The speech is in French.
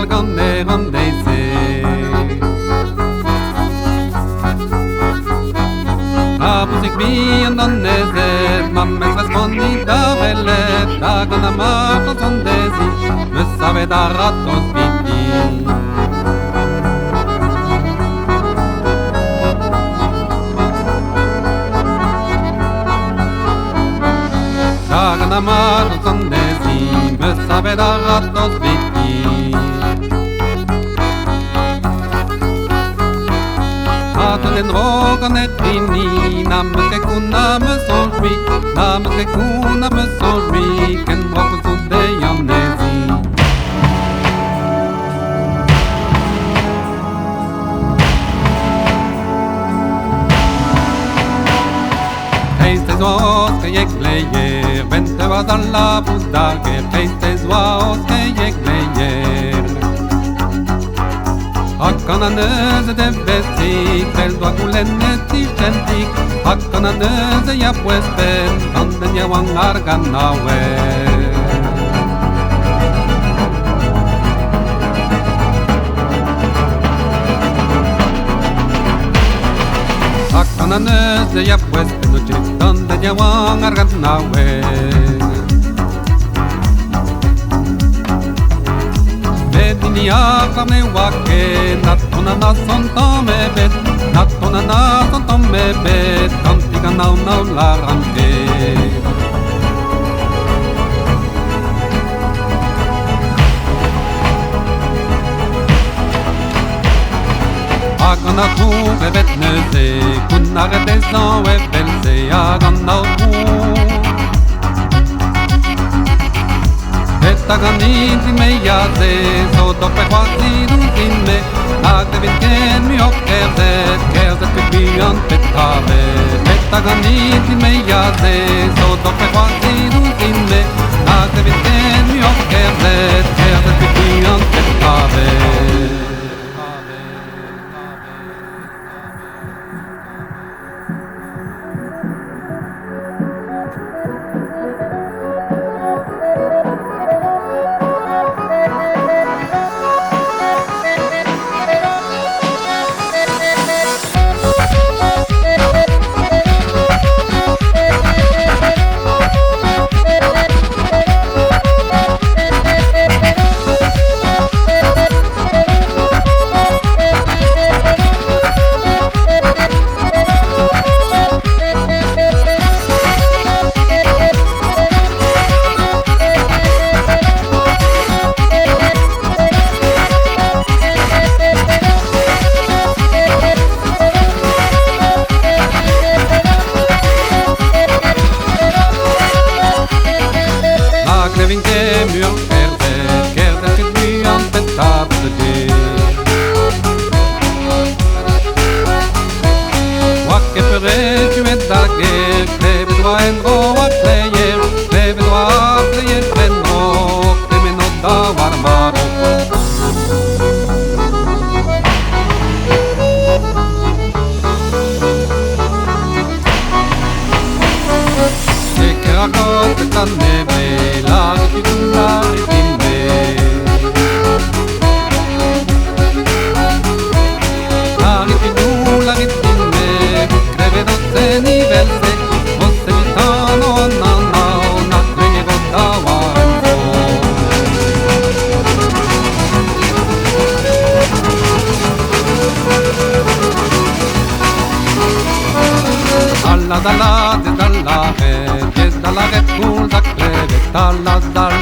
Gonne Rondese La musik mi en donnese Mammes respondida belle Dagon a marcha sondesi Me save da rattos viti Dagon a marcha sondesi Me save da rattos viti Den rogan et fini, namme kuna me solri, namme kuna me solri, ken rogan so de janesi. Feistes oas que jeg gleier, vente was alla busdager, feistes oas que jeg gleier. Hakkana nøze det vestik, vel doa kulenne tishentik Hakkana nøze ja puespen, kanden ja wangar gannawe Hakkana nøze ja puespen, kanden ja wangar gannawe Niak me wake, natona na son tome bet, natona na son tome bet, kantiga nau la ranke. Agana tu bet neze, kunare desan we belse, agana tu. Taganit in me jazze, so doppe quasi in me Agde vid ken mi och kerzet vid byan petave Taganit in me jazze, so doppe quasi in me Agde vid ken mi och kerzet vid byan petave Dalla, dalla, dalla, dalla, dalla, dalla, dalla, dalla, dalla,